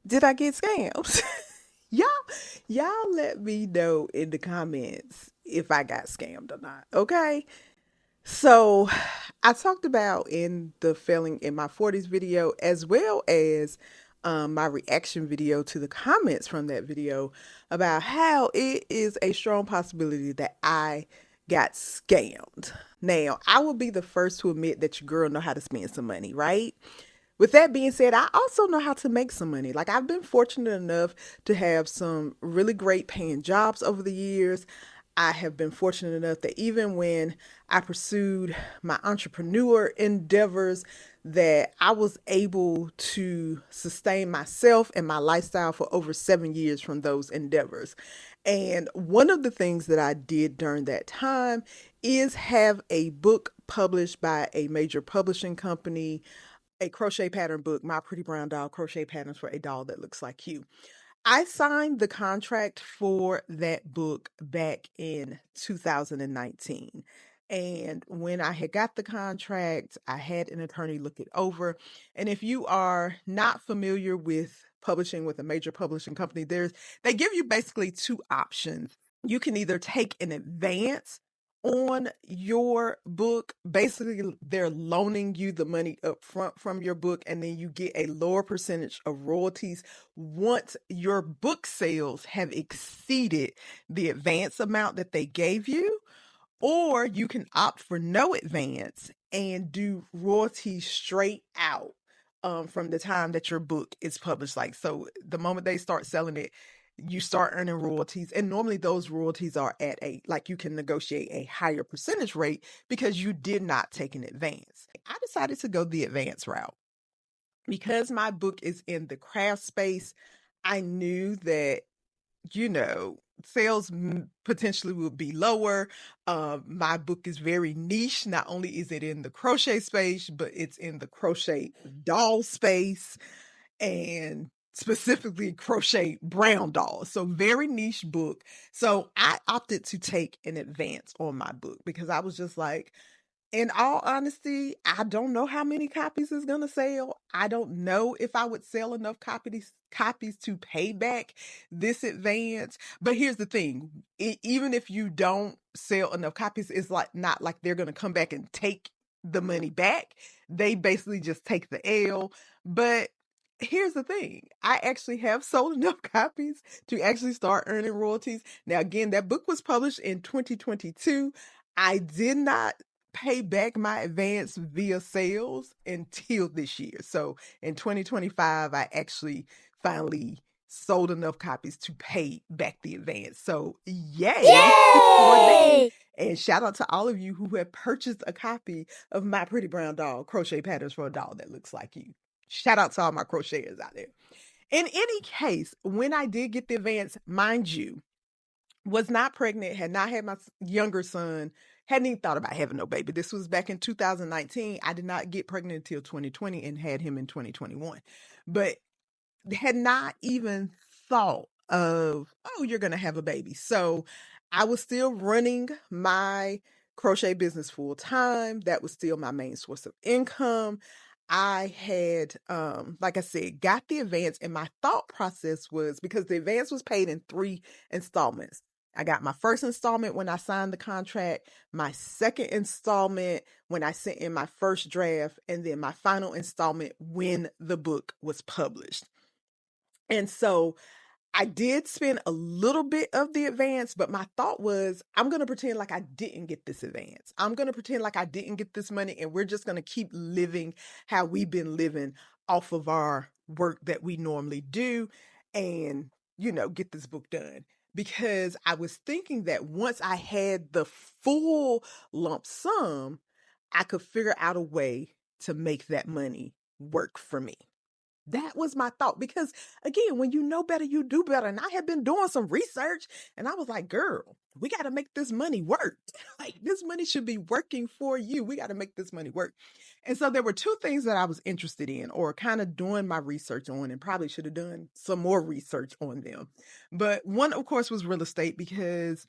Did I get scammed? y'all, y'all let me know in the comments if I got scammed or not. Okay. So I talked about in the failing in my 40s video, as well as my reaction video to the comments from that video, about how it is a strong possibility that I got scammed. Now, I will be the first to admit that your girl know how to spend some money, right? With that being said, I also know how to make some money. Like, I've been fortunate enough to have some really great paying jobs over the years. I have been fortunate enough that even when I pursued my entrepreneur endeavors, that I was able to sustain myself and my lifestyle for over 7 years from those endeavors. And one of the things that I did during that time is have a book published by a major publishing company, a crochet pattern book, My Pretty Brown Doll Crochet Patterns for a Doll That Looks Like You. I signed the contract for that book back in 2019. And when I had got the contract, I had an attorney look it over. And if you are not familiar with publishing with a major publishing company, they give you basically two options. You can either take an advance on your book. Basically, they're loaning you the money up front from your book, and then you get a lower percentage of royalties once your book sales have exceeded the advance amount that they gave you. Or you can opt for no advance and do royalties straight out from the time that your book is published. Like, so the moment they start selling it, you start earning royalties. And normally those royalties are at like you can negotiate a higher percentage rate because you did not take an advance. I decided to go the advance route. Because my book is in the craft space, I knew that, sales potentially would be lower. My book is very niche. Not only is it in the crochet space, but it's in the crochet doll space, and specifically crochet brown dolls. So very niche book. So I opted to take an advance on my book because I was just like, in all honesty, I don't know how many copies it's gonna sell. I don't know if I would sell enough copies to pay back this advance. But here's the thing: even if you don't sell enough copies, it's like not like they're gonna come back and take the money back. They basically just take the L. But here's the thing: I actually have sold enough copies to actually start earning royalties. Now, again, that book was published in 2022. I did not pay back my advance via sales until this year. So in 2025, I actually finally sold enough copies to pay back the advance. So yay for that. Yay! And shout out to all of you who have purchased a copy of My Pretty Brown Doll Crochet Patterns for a Doll That Looks Like You. Shout out to all my crocheters out there. In any case, when I did get the advance, mind you, was not pregnant, had not had my younger son, hadn't even thought about having no baby. This was back in 2019. I did not get pregnant until 2020 and had him in 2021. But had not even thought of, oh, you're going to have a baby. So I was still running my crochet business full time. That was still my main source of income. I had, like I said, got the advance, and my thought process was, because the advance was paid in 3 installments. I got my first installment when I signed the contract, my second installment when I sent in my first draft, and then my final installment when the book was published. And so I did spend a little bit of the advance, but my thought was, I'm going to pretend like I didn't get this advance. I'm going to pretend like I didn't get this money, and we're just going to keep living how we've been living off of our work that we normally do, and, get this book done. Because I was thinking that once I had the full lump sum, I could figure out a way to make that money work for me. That was my thought because, again, when you know better, you do better. And I had been doing some research, and I was like, girl, we got to make this money work. Like, this money should be working for you. We got to make this money work. And so there were two things that I was interested in, or kind of doing my research on, and probably should have done some more research on them. But one, of course, was real estate, because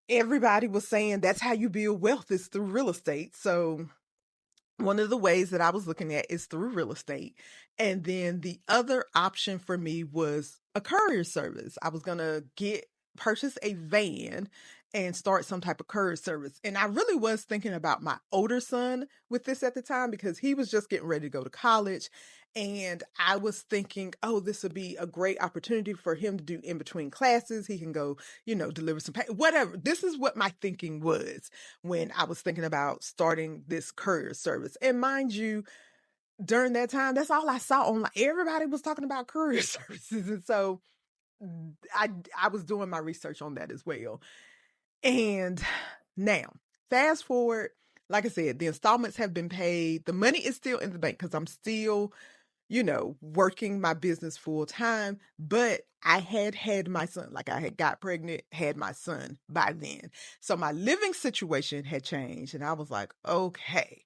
everybody was saying that's how you build wealth, is through real estate. So one of the ways that I was looking at is through real estate. And then the other option for me was a courier service. I was going to purchase a van and start some type of courier service. And I really was thinking about my older son with this at the time because he was just getting ready to go to college. And I was thinking, oh, this would be a great opportunity for him to do in between classes. He can go, deliver some, whatever. This is what my thinking was when I was thinking about starting this courier service. And mind you, during that time, that's all I saw online. Everybody was talking about courier services. And so I was doing my research on that as well. And now, fast forward, like I said, the installments have been paid. The money is still in the bank because I'm still, working my business full time. But I had my son, like I had got pregnant, had my son by then. So my living situation had changed. And I was like, okay,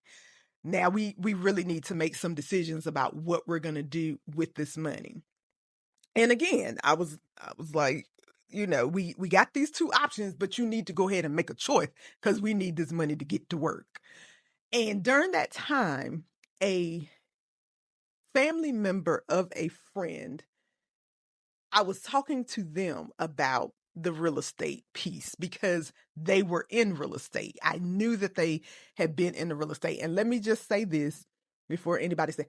now we really need to make some decisions about what we're going to do with this money. And again, I was like, we got these two options, but you need to go ahead and make a choice because we need this money to get to work. And during that time, a family member of a friend, I was talking to them about the real estate piece because they were in real estate. I knew that they had been in the real estate. And let me just say this before anybody say,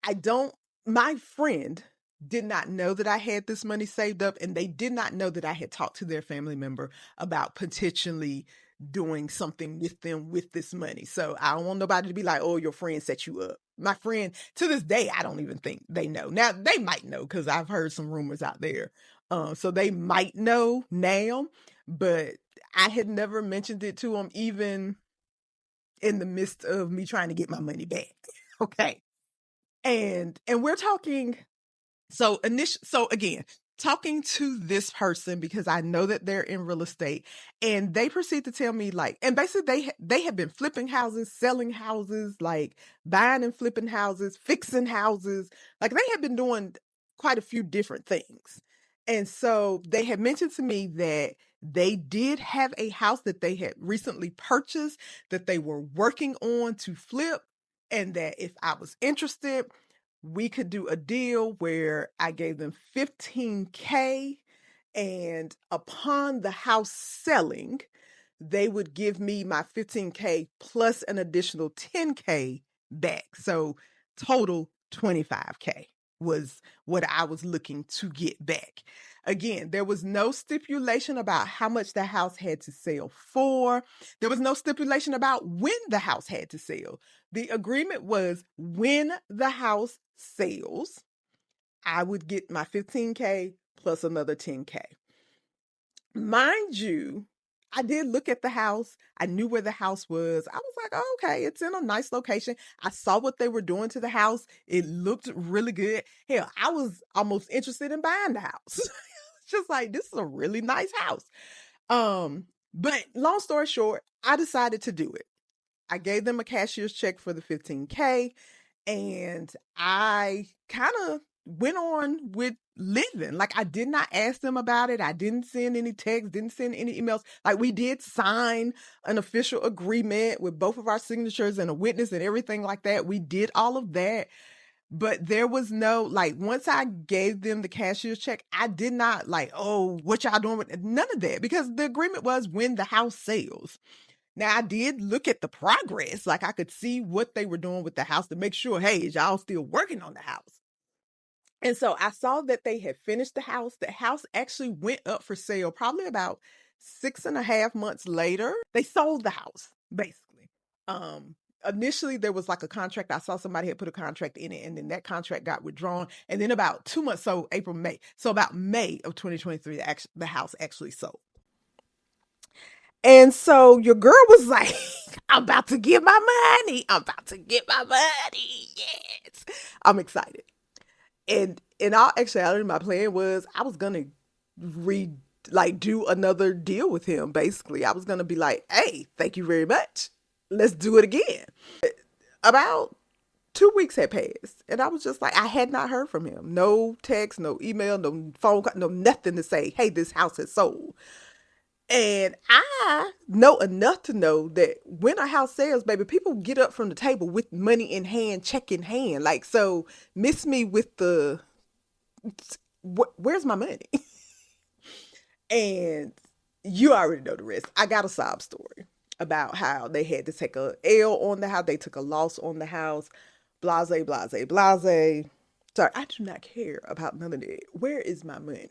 I don't, my friend did not know that I had this money saved up, and they did not know that I had talked to their family member about potentially doing something with them with this money. So I don't want nobody to be like, oh, your friend set you up. My friend, to this day, I don't even think they know. Now, they might know because I've heard some rumors out there. So they might know now, but I had never mentioned it to them, even in the midst of me trying to get my money back. Okay. And we're talking so again, talking to this person because I know that they're in real estate, and they proceed to tell me like, and basically they have been flipping houses, selling houses, like buying and flipping houses, fixing houses, like they have been doing quite a few different things. And so they had mentioned to me that they did have a house that they had recently purchased that they were working on to flip, and that if I was interested, we could do a deal where I gave them 15K, and upon the house selling, they would give me my 15K plus an additional 10K back. So total 25K was what I was looking to get back. Again, there was no stipulation about how much the house had to sell for. There was no stipulation about when the house had to sell. The agreement was when the house sells, I would get my 15K plus another 10K. Mind you, I did look at the house. I knew where the house was. I was like, oh, okay, it's in a nice location. I saw what they were doing to the house. It looked really good. Hell, I was almost interested in buying the house. Just like, this is a really nice house. But long story short, I decided to do it. I gave them a cashier's check for the 15K, and I kind of went on with living. Like, I did not ask them about it. I didn't send any texts, didn't send any emails. Like, we did sign an official agreement with both of our signatures and a witness and everything like that. We did all of that. But there was no, like, once I gave them the cashier's check, I did not like, oh, what y'all doing with none of that, because the agreement was when the house sells. Now, I did look at the progress. Like, I could see what they were doing with the house to make sure, hey, is y'all still working on the house? And so I saw that they had finished the house. The house actually went up for sale probably about 6.5 months later. They sold the house, basically. Initially there was like a contract. I saw somebody had put a contract in it, and then that contract got withdrawn. And then about 2 months, so April, May. So about May of 2023, the house actually sold. And so your girl was like, I'm about to get my money. I'm about to get my money. Yes. I'm excited. And in all actuality, my plan was I was gonna re like do another deal with him. Basically, I was gonna be like, "Hey, thank you very much. Let's do it again." About 2 weeks had passed, and I was just like, I had not heard from him. No text, no email, no phone call, no nothing to say, "Hey, this house has sold." And I know enough to know that when a house sells, baby, people get up from the table with money in hand, check in hand. Like, so miss me with the, where's my money? And you already know the rest. I got a sob story about how they had to take a L on the house. They took a loss on the house. Blase, blase, blase. Sorry, I do not care about none of that. Where is my money?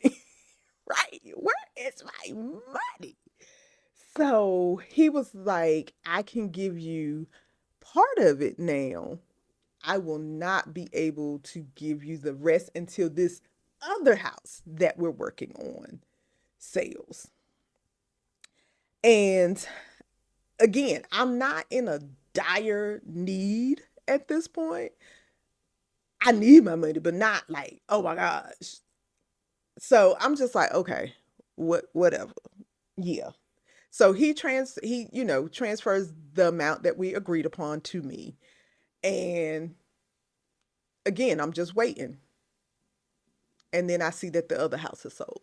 Right? Where is my money? So he was like, I can give you part of it now. I will not be able to give you the rest until this other house that we're working on sells. And again, I'm not in a dire need at this point. I need my money, but not like, oh my gosh. So I'm just like, okay, whatever. Yeah. So he transfers the amount that we agreed upon to me. And again, I'm just waiting. And then I see that the other house is sold.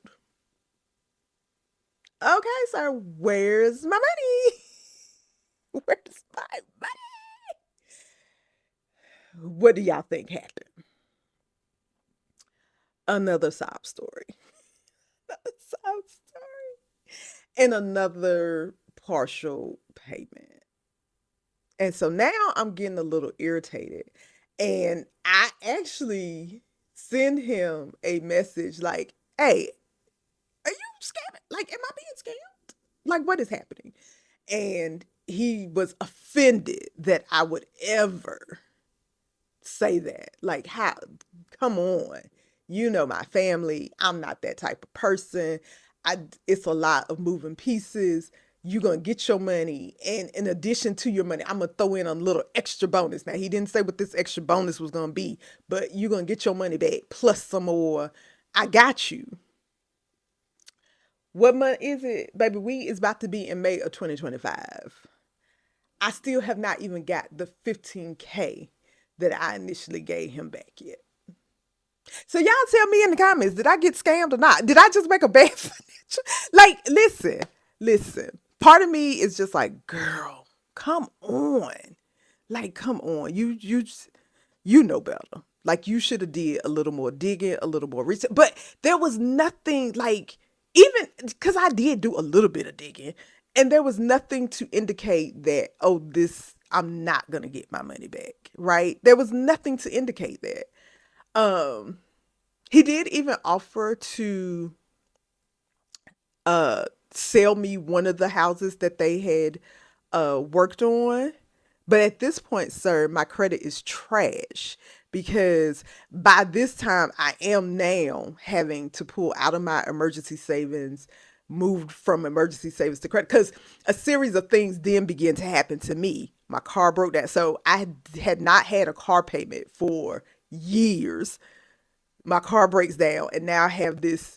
Okay, sir, where's my money? Where's my money? What do y'all think happened? Another sob story. Another sob story. And another partial payment. And so now I'm getting a little irritated. And I actually send him a message like, hey, are you scamming? Like, am I being scammed? Like, what is happening? And he was offended that I would ever say that. Like, how? Come on. You know my family. I'm not that type of person. It's a lot of moving pieces. You're gonna get your money, and in addition to your money, I'm gonna throw in a little extra bonus. Now he didn't say what this extra bonus was gonna be, but you're gonna get your money back plus some more. I got you. What month is it, baby? We is about to be in May of 2025. I still have not even got the 15K that I initially gave him back yet. So y'all tell me in the comments, did I get scammed or not? Did I just make a bad financial? Like, listen. Part of me is just like, girl, come on. Like, come on. You know better. Like you should have did a little more digging, a little more research. But there was nothing like even because I did do a little bit of digging, and there was nothing to indicate that this I'm not gonna get my money back. Right? There was nothing to indicate that. Um, he did even offer to uh sell me one of the houses that they had worked on. But at this point, sir, my credit is trash because by this time I am now having to pull out of my emergency savings, moved from emergency savings to credit because a series of things then began to happen to me. My car broke down. So I had not had a car payment for years. My car breaks down and now I have this,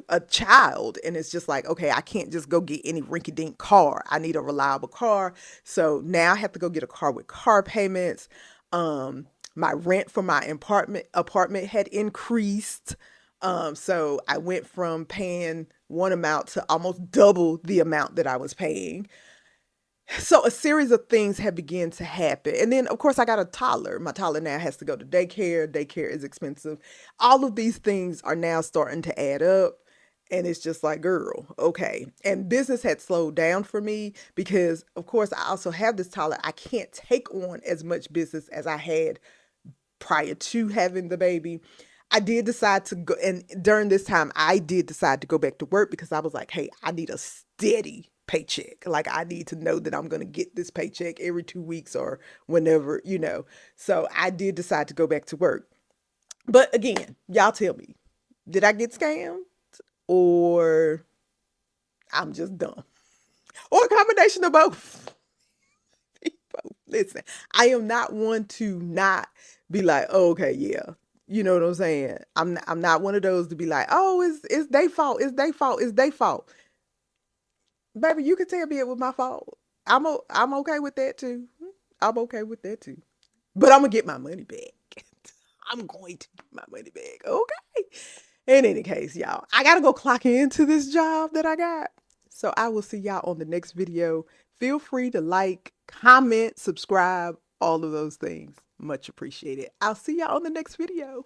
a child, and it's just like, okay, I can't just go get any rinky dink car. I need a reliable car. So now I have to go get a car with car payments. My rent for my apartment had increased. So I went from paying one amount to almost double the amount that I was paying. So a series of things have begun to happen. And then of course I got a toddler. My toddler now has to go to daycare. Daycare is expensive. All of these things are now starting to add up. And it's just like, girl, okay. And business had slowed down for me because, of course, I also have this toddler. I can't take on as much business as I had prior to having the baby. I did decide to go, and during this time, I did decide to go back to work because I was like, hey, I need a steady paycheck. Like, I need to know that I'm going to get this paycheck every 2 weeks or whenever. So I did decide to go back to work. But again, y'all tell me, did I get scammed or I'm just dumb or a combination of both? Listen, I am not one to not be like, oh, okay, yeah. You know what I'm saying? I'm not one of those to be like, oh, it's their fault, it's their fault, it's their fault. Baby, you can tell me it was my fault. I'm okay with that too. I'm okay with that too. But I'm gonna get my money back. I'm going to get my money back. Okay. In any case, y'all, I gotta go clock into this job that I got. So I will see y'all on the next video. Feel free to like, comment, subscribe, all of those things. Much appreciated. I'll see y'all on the next video.